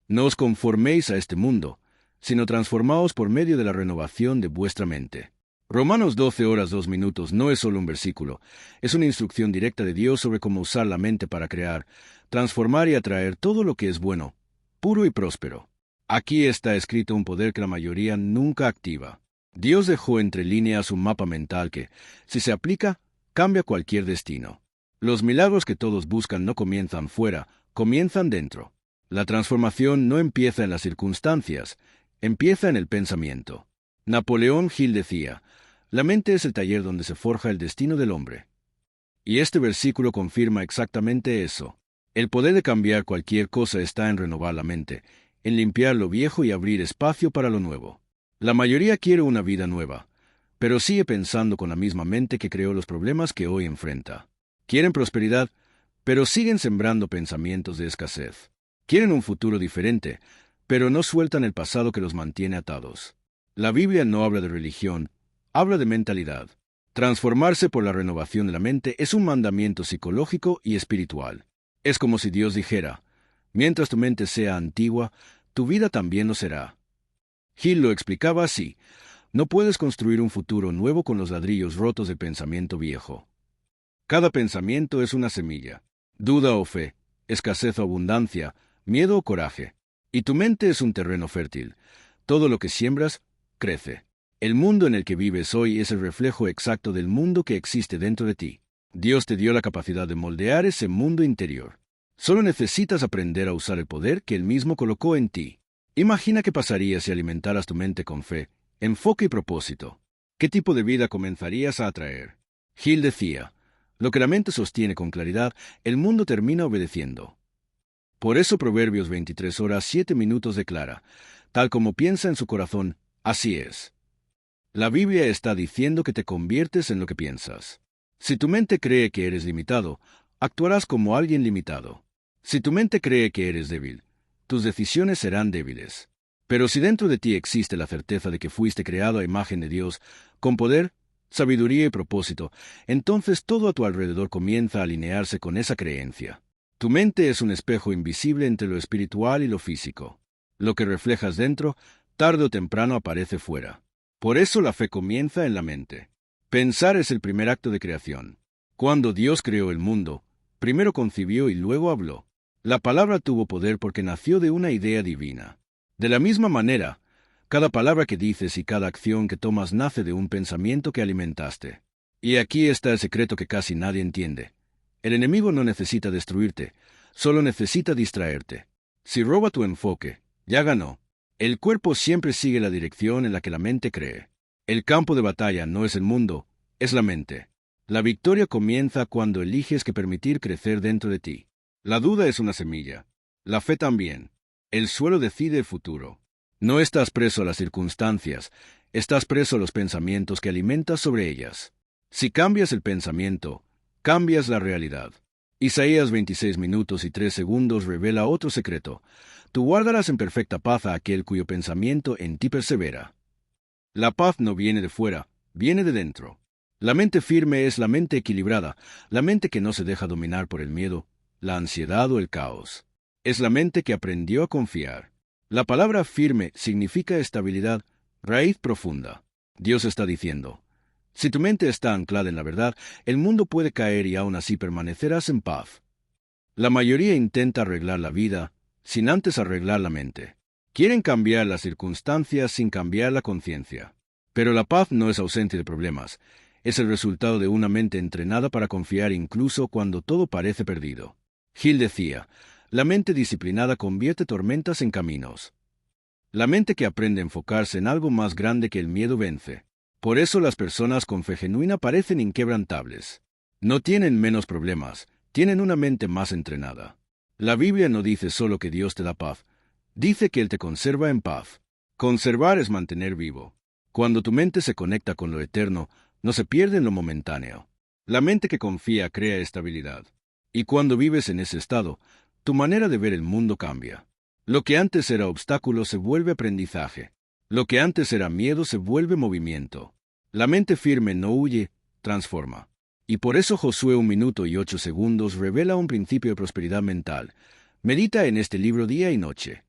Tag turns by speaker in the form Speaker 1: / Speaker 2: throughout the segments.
Speaker 1: No os conforméis a este mundo, sino transformaos por medio de la renovación de vuestra mente. Romanos 12:02 no es solo un versículo, es una instrucción directa de Dios sobre cómo usar la mente para crear, transformar y atraer todo lo que es bueno, puro y próspero. Aquí está escrito un poder que la mayoría nunca activa. Dios dejó entre líneas un mapa mental que, si se aplica, cambia cualquier destino. Los milagros que todos buscan no comienzan fuera, comienzan dentro. La transformación no empieza en las circunstancias, empieza en el pensamiento. Napoleón Hill decía, la mente es el taller donde se forja el destino del hombre. Y este versículo confirma exactamente eso. El poder de cambiar cualquier cosa está en renovar la mente, en limpiar lo viejo y abrir espacio para lo nuevo. La mayoría quiere una vida nueva, pero sigue pensando con la misma mente que creó los problemas que hoy enfrenta. Quieren prosperidad, pero siguen sembrando pensamientos de escasez. Quieren un futuro diferente, pero no sueltan el pasado que los mantiene atados. La Biblia no habla de religión, habla de mentalidad. Transformarse por la renovación de la mente es un mandamiento psicológico y espiritual. Es como si Dios dijera, mientras tu mente sea antigua, tu vida también lo será. Hill lo explicaba así, no puedes construir un futuro nuevo con los ladrillos rotos del pensamiento viejo. Cada pensamiento es una semilla, duda o fe, escasez o abundancia, miedo o coraje. Y tu mente es un terreno fértil. Todo lo que siembras, crece. El mundo en el que vives hoy es el reflejo exacto del mundo que existe dentro de ti. Dios te dio la capacidad de moldear ese mundo interior. Solo necesitas aprender a usar el poder que Él mismo colocó en ti. Imagina qué pasaría si alimentaras tu mente con fe, enfoque y propósito. ¿Qué tipo de vida comenzarías a atraer? Hill decía, lo que la mente sostiene con claridad, el mundo termina obedeciendo. Por eso Proverbios 23:07 declara, tal como piensa en su corazón, así es. La Biblia está diciendo que te conviertes en lo que piensas. Si tu mente cree que eres limitado, actuarás como alguien limitado. Si tu mente cree que eres débil, tus decisiones serán débiles. Pero si dentro de ti existe la certeza de que fuiste creado a imagen de Dios, con poder, sabiduría y propósito, entonces todo a tu alrededor comienza a alinearse con esa creencia. Tu mente es un espejo invisible entre lo espiritual y lo físico. Lo que reflejas dentro, tarde o temprano aparece fuera. Por eso la fe comienza en la mente. Pensar es el primer acto de creación. Cuando Dios creó el mundo, primero concibió y luego habló. La palabra tuvo poder porque nació de una idea divina. De la misma manera, cada palabra que dices y cada acción que tomas nace de un pensamiento que alimentaste. Y aquí está el secreto que casi nadie entiende. El enemigo no necesita destruirte, solo necesita distraerte. Si roba tu enfoque, ya ganó. El cuerpo siempre sigue la dirección en la que la mente cree. El campo de batalla no es el mundo, es la mente. La victoria comienza cuando eliges que permitir crecer dentro de ti. La duda es una semilla. La fe también. El suelo decide el futuro. No estás preso a las circunstancias, estás preso a los pensamientos que alimentas sobre ellas. Si cambias el pensamiento, cambias la realidad. Isaías 26:03 revela otro secreto. Tú guardarás en perfecta paz a aquel cuyo pensamiento en ti persevera. La paz no viene de fuera, viene de dentro. La mente firme es la mente equilibrada, la mente que no se deja dominar por el miedo, la ansiedad o el caos. Es la mente que aprendió a confiar. La palabra firme significa estabilidad, raíz profunda. Dios está diciendo, si tu mente está anclada en la verdad, el mundo puede caer y aún así permanecerás en paz. La mayoría intenta arreglar la vida sin antes arreglar la mente. Quieren cambiar las circunstancias sin cambiar la conciencia. Pero la paz no es ausencia de problemas, es el resultado de una mente entrenada para confiar incluso cuando todo parece perdido. Hill decía, la mente disciplinada convierte tormentas en caminos. La mente que aprende a enfocarse en algo más grande que el miedo vence. Por eso las personas con fe genuina parecen inquebrantables. No tienen menos problemas, tienen una mente más entrenada. La Biblia no dice solo que Dios te da paz, dice que Él te conserva en paz. Conservar es mantener vivo. Cuando tu mente se conecta con lo eterno, no se pierde en lo momentáneo. La mente que confía crea estabilidad. Y cuando vives en ese estado, tu manera de ver el mundo cambia. Lo que antes era obstáculo se vuelve aprendizaje. Lo que antes era miedo se vuelve movimiento. La mente firme no huye, transforma. Y por eso Josué 1:08 revela un principio de prosperidad mental. Medita en este libro día y noche.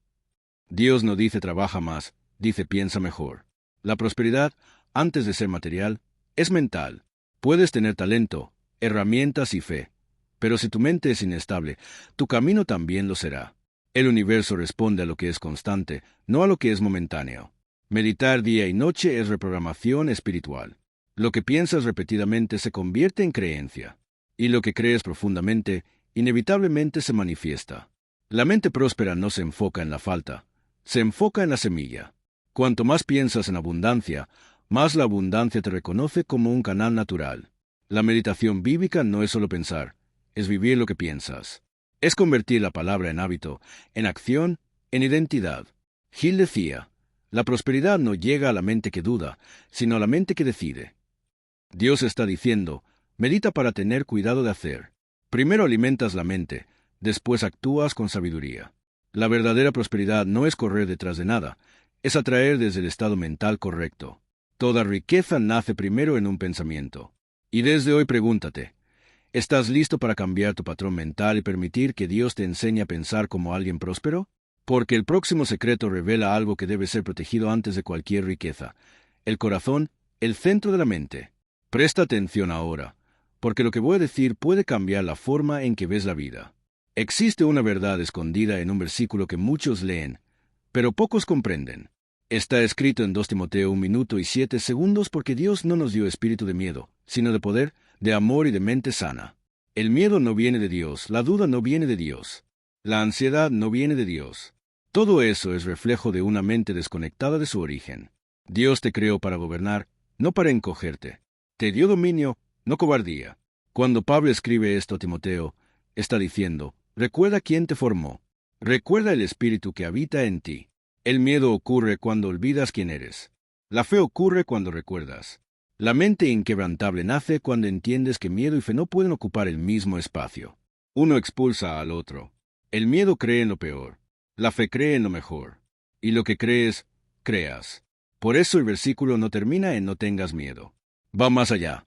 Speaker 1: Dios no dice trabaja más, dice piensa mejor. La prosperidad, antes de ser material, es mental. Puedes tener talento, herramientas y fe, pero si tu mente es inestable, tu camino también lo será. El universo responde a lo que es constante, no a lo que es momentáneo. Meditar día y noche es reprogramación espiritual. Lo que piensas repetidamente se convierte en creencia, y lo que crees profundamente, inevitablemente se manifiesta. La mente próspera no se enfoca en la falta, se enfoca en la semilla. Cuanto más piensas en abundancia, más la abundancia te reconoce como un canal natural. La meditación bíblica no es solo pensar, es vivir lo que piensas. Es convertir la palabra en hábito, en acción, en identidad. Gil decía, la prosperidad no llega a la mente que duda, sino a la mente que decide. Dios está diciendo, medita para tener cuidado de hacer. Primero alimentas la mente, después actúas con sabiduría. La verdadera prosperidad no es correr detrás de nada, es atraer desde el estado mental correcto. Toda riqueza nace primero en un pensamiento. Y desde hoy pregúntate, ¿estás listo para cambiar tu patrón mental y permitir que Dios te enseñe a pensar como alguien próspero? Porque el próximo secreto revela algo que debe ser protegido antes de cualquier riqueza. El corazón, el centro de la mente. Presta atención ahora, porque lo que voy a decir puede cambiar la forma en que ves la vida. Existe una verdad escondida en un versículo que muchos leen, pero pocos comprenden. Está escrito en 2 Timoteo 1:07 porque Dios no nos dio espíritu de miedo, sino de poder, de amor y de mente sana. El miedo no viene de Dios, la duda no viene de Dios, la ansiedad no viene de Dios. Todo eso es reflejo de una mente desconectada de su origen. Dios te creó para gobernar, no para encogerte. Te dio dominio, no cobardía. Cuando Pablo escribe esto a Timoteo, está diciendo, recuerda quién te formó. Recuerda el espíritu que habita en ti. El miedo ocurre cuando olvidas quién eres. La fe ocurre cuando recuerdas. La mente inquebrantable nace cuando entiendes que miedo y fe no pueden ocupar el mismo espacio. Uno expulsa al otro. El miedo cree en lo peor. La fe cree en lo mejor. Y lo que crees, creas. Por eso el versículo no termina en no tengas miedo. Va más allá.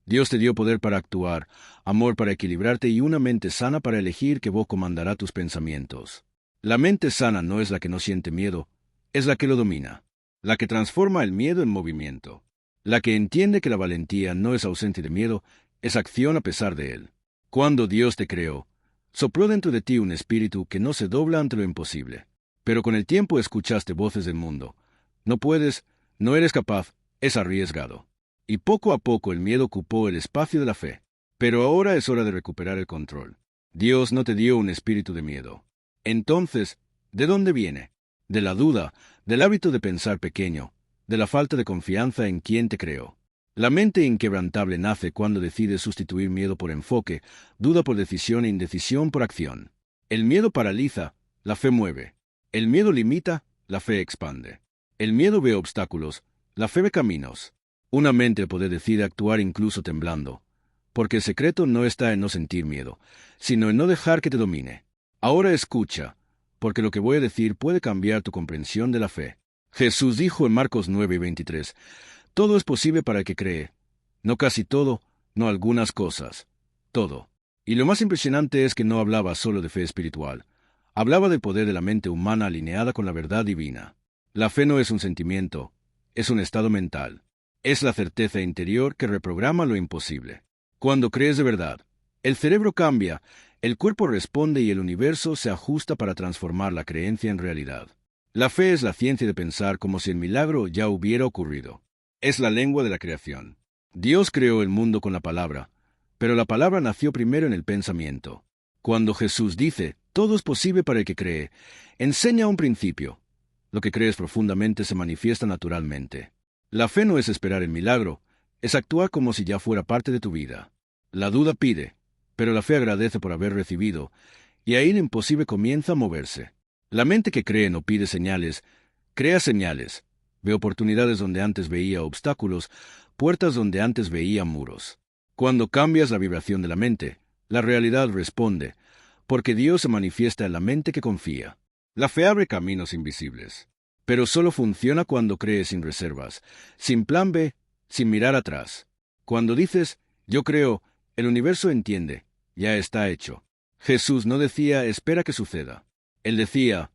Speaker 1: Dios te dio poder para actuar, amor para equilibrarte y una mente sana para elegir qué voz comandará tus pensamientos. La mente sana no es la que no siente miedo, es la que lo domina, la que transforma el miedo en movimiento, la que entiende que la valentía no es ausencia de miedo, es acción a pesar de él. Cuando Dios te creó, sopló dentro de ti un espíritu que no se dobla ante lo imposible. Pero con el tiempo escuchaste voces del mundo. No puedes, no eres capaz, es arriesgado. Y poco a poco el miedo ocupó el espacio de la fe. Pero ahora es hora de recuperar el control. Dios no te dio un espíritu de miedo. Entonces, ¿de dónde viene? De la duda, del hábito de pensar pequeño, de la falta de confianza en quien te creó. La mente inquebrantable nace cuando decides sustituir miedo por enfoque, duda por decisión e indecisión por acción. El miedo paraliza, la fe mueve. El miedo limita, la fe expande. El miedo ve obstáculos, la fe ve caminos. Una mente puede decide actuar incluso temblando, porque el secreto no está en no sentir miedo, sino en no dejar que te domine. Ahora escucha, porque lo que voy a decir puede cambiar tu comprensión de la fe. Jesús dijo en Marcos 9:23, todo es posible para el que cree. No casi todo, no algunas cosas, todo. Y lo más impresionante es que no hablaba solo de fe espiritual, hablaba del poder de la mente humana alineada con la verdad divina. La fe no es un sentimiento, es un estado mental. Es la certeza interior que reprograma lo imposible. Cuando crees de verdad, el cerebro cambia, el cuerpo responde y el universo se ajusta para transformar la creencia en realidad. La fe es la ciencia de pensar como si el milagro ya hubiera ocurrido. Es la lengua de la creación. Dios creó el mundo con la palabra, pero la palabra nació primero en el pensamiento. Cuando Jesús dice, todo es posible para el que cree, enseña un principio. Lo que crees profundamente se manifiesta naturalmente. La fe no es esperar el milagro, es actuar como si ya fuera parte de tu vida. La duda pide, pero la fe agradece por haber recibido, y ahí lo imposible comienza a moverse. La mente que cree no pide señales, crea señales, ve oportunidades donde antes veía obstáculos, puertas donde antes veía muros. Cuando cambias la vibración de la mente, la realidad responde, porque Dios se manifiesta en la mente que confía. La fe abre caminos invisibles, pero solo funciona cuando crees sin reservas, sin plan B, sin mirar atrás. Cuando dices, yo creo, el universo entiende, ya está hecho. Jesús no decía, espera que suceda. Él decía,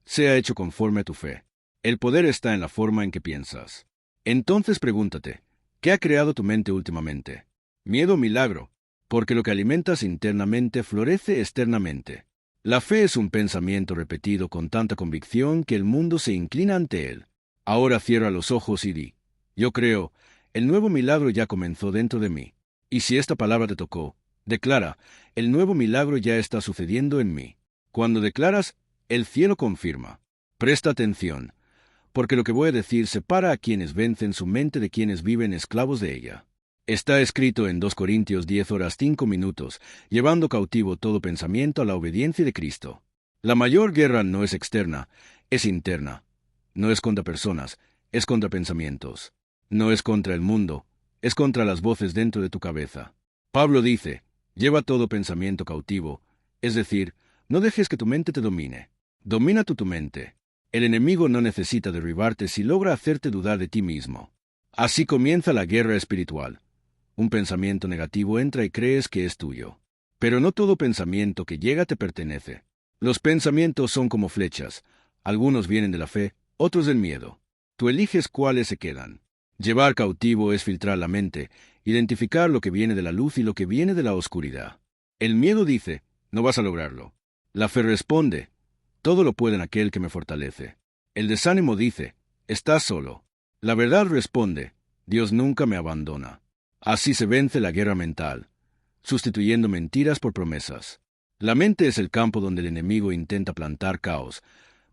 Speaker 1: sea hecho conforme a tu fe. El poder está en la forma en que piensas. Entonces pregúntate, ¿qué ha creado tu mente últimamente? ¿Miedo o milagro? Porque lo que alimentas internamente florece externamente. La fe es un pensamiento repetido con tanta convicción que el mundo se inclina ante él. Ahora cierra los ojos y di, yo creo, el nuevo milagro ya comenzó dentro de mí. Y si esta palabra te tocó, declara, el nuevo milagro ya está sucediendo en mí. Cuando declaras, el cielo confirma. Presta atención, porque lo que voy a decir separa a quienes vencen su mente de quienes viven esclavos de ella. Está escrito en 2 Corintios 10:05, llevando cautivo todo pensamiento a la obediencia de Cristo. La mayor guerra no es externa, es interna. No es contra personas, es contra pensamientos. No es contra el mundo, es contra las voces dentro de tu cabeza. Pablo dice, lleva todo pensamiento cautivo, es decir, no dejes que tu mente te domine. Domina tu mente. El enemigo no necesita derribarte si logra hacerte dudar de ti mismo. Así comienza la guerra espiritual. Un pensamiento negativo entra y crees que es tuyo. Pero no todo pensamiento que llega te pertenece. Los pensamientos son como flechas. Algunos vienen de la fe, otros del miedo. Tú eliges cuáles se quedan. Llevar cautivo es filtrar la mente, identificar lo que viene de la luz y lo que viene de la oscuridad. El miedo dice, no vas a lograrlo. La fe responde, todo lo puede en aquel que me fortalece. El desánimo dice, estás solo. La verdad responde, Dios nunca me abandona. Así se vence la guerra mental, sustituyendo mentiras por promesas. La mente es el campo donde el enemigo intenta plantar caos,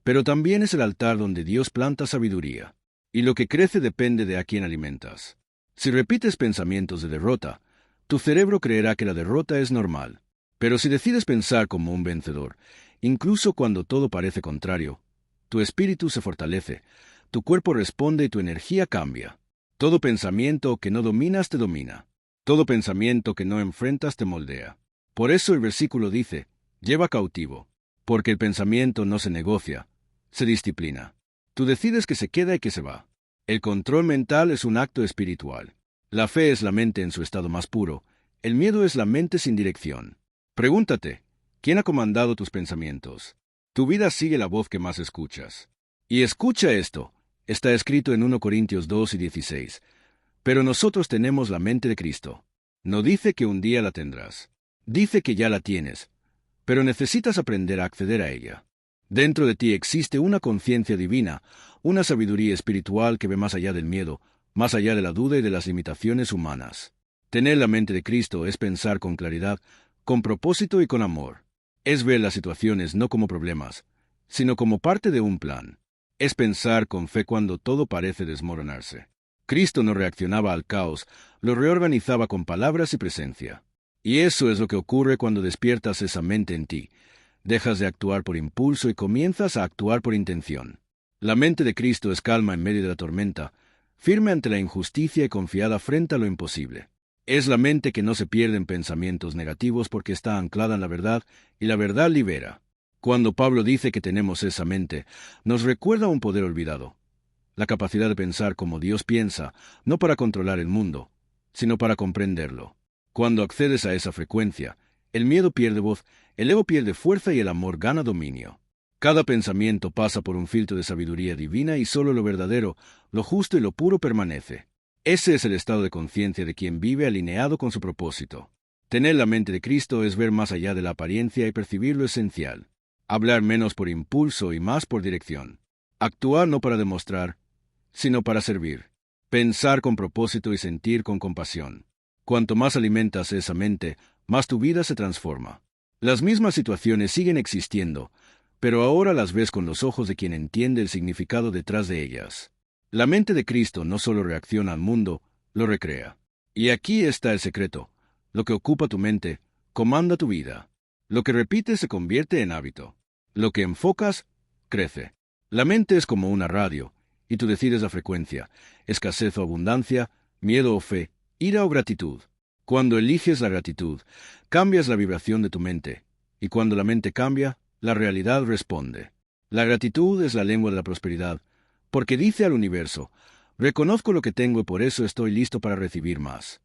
Speaker 1: pero también es el altar donde Dios planta sabiduría. Y lo que crece depende de a quién alimentas. Si repites pensamientos de derrota, tu cerebro creerá que la derrota es normal. Pero si decides pensar como un vencedor, incluso cuando todo parece contrario, tu espíritu se fortalece, tu cuerpo responde y tu energía cambia. Todo pensamiento que no dominas te domina. Todo pensamiento que no enfrentas te moldea. Por eso el versículo dice, lleva cautivo, porque el pensamiento no se negocia, se disciplina. Tú decides que se queda y que se va. El control mental es un acto espiritual. La fe es la mente en su estado más puro. El miedo es la mente sin dirección. Pregúntate, ¿quién ha comandado tus pensamientos? Tu vida sigue la voz que más escuchas. Y escucha esto. Está escrito en 1 Corintios 2:16. Pero nosotros tenemos la mente de Cristo. No dice que un día la tendrás. Dice que ya la tienes. Pero necesitas aprender a acceder a ella. Dentro de ti existe una conciencia divina, una sabiduría espiritual que ve más allá del miedo, más allá de la duda y de las limitaciones humanas. Tener la mente de Cristo es pensar con claridad, con propósito y con amor. Es ver las situaciones no como problemas, sino como parte de un plan. Es pensar con fe cuando todo parece desmoronarse. Cristo no reaccionaba al caos, lo reorganizaba con palabras y presencia. Y eso es lo que ocurre cuando despiertas esa mente en ti. Dejas de actuar por impulso y comienzas a actuar por intención. La mente de Cristo es calma en medio de la tormenta, firme ante la injusticia y confiada frente a lo imposible. Es la mente que no se pierde en pensamientos negativos porque está anclada en la verdad, y la verdad libera. Cuando Pablo dice que tenemos esa mente, nos recuerda un poder olvidado. La capacidad de pensar como Dios piensa, no para controlar el mundo, sino para comprenderlo. Cuando accedes a esa frecuencia, el miedo pierde voz, el ego pierde fuerza y el amor gana dominio. Cada pensamiento pasa por un filtro de sabiduría divina y solo lo verdadero, lo justo y lo puro permanece. Ese es el estado de conciencia de quien vive alineado con su propósito. Tener la mente de Cristo es ver más allá de la apariencia y percibir lo esencial. Hablar menos por impulso y más por dirección. Actuar no para demostrar, sino para servir. Pensar con propósito y sentir con compasión. Cuanto más alimentas esa mente, más tu vida se transforma. Las mismas situaciones siguen existiendo, pero ahora las ves con los ojos de quien entiende el significado detrás de ellas. La mente de Cristo no solo reacciona al mundo, lo recrea. Y aquí está el secreto. Lo que ocupa tu mente, comanda tu vida. Lo que repites se convierte en hábito. Lo que enfocas, crece. La mente es como una radio, y tú decides la frecuencia, escasez o abundancia, miedo o fe, ira o gratitud. Cuando eliges la gratitud, cambias la vibración de tu mente, y cuando la mente cambia, la realidad responde. La gratitud es la lengua de la prosperidad, porque dice al universo, reconozco lo que tengo y por eso estoy listo para recibir más.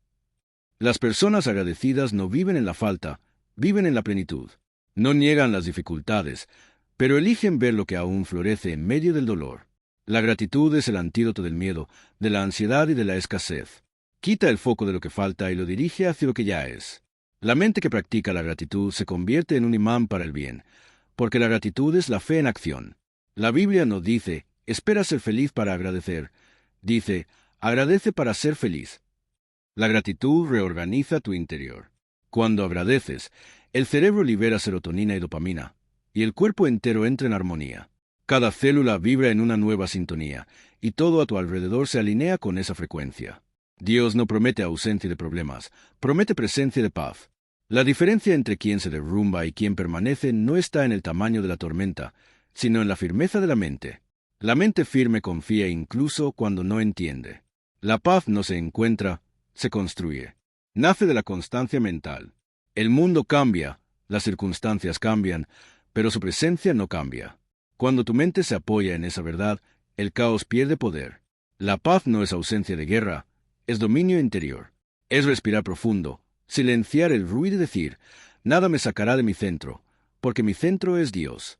Speaker 1: Las personas agradecidas no viven en la falta, viven en la plenitud. No niegan las dificultades, pero eligen ver lo que aún florece en medio del dolor. La gratitud es el antídoto del miedo, de la ansiedad y de la escasez. Quita el foco de lo que falta y lo dirige hacia lo que ya es. La mente que practica la gratitud se convierte en un imán para el bien, porque la gratitud es la fe en acción. La Biblia no dice, espera ser feliz para agradecer. Dice, agradece para ser feliz. La gratitud reorganiza tu interior. Cuando agradeces, el cerebro libera serotonina y dopamina, y el cuerpo entero entra en armonía. Cada célula vibra en una nueva sintonía, y todo a tu alrededor se alinea con esa frecuencia. Dios no promete ausencia de problemas, promete presencia de paz. La diferencia entre quien se derrumba y quien permanece no está en el tamaño de la tormenta, sino en la firmeza de la mente. La mente firme confía incluso cuando no entiende. La paz no se encuentra, se construye. Nace de la constancia mental. El mundo cambia, las circunstancias cambian, pero su presencia no cambia. Cuando tu mente se apoya en esa verdad, el caos pierde poder. La paz no es ausencia de guerra, es dominio interior. Es respirar profundo, silenciar el ruido y decir, nada me sacará de mi centro, porque mi centro es Dios.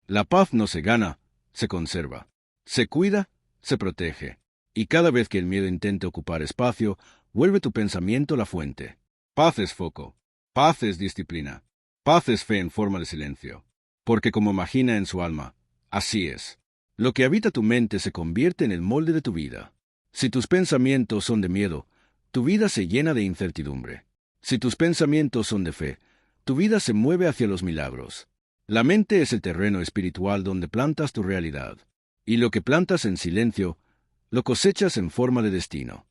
Speaker 1: La paz no se gana, se conserva. Se cuida, se protege. Y cada vez que el miedo intente ocupar espacio, vuelve tu pensamiento la fuente. Paz es foco. Paz es disciplina. Paz es fe en forma de silencio. Porque como imagina en su alma, así es. Lo que habita tu mente se convierte en el molde de tu vida. Si tus pensamientos son de miedo, tu vida se llena de incertidumbre. Si tus pensamientos son de fe, tu vida se mueve hacia los milagros. La mente es el terreno espiritual donde plantas tu realidad. Y lo que plantas en silencio, lo cosechas en forma de destino.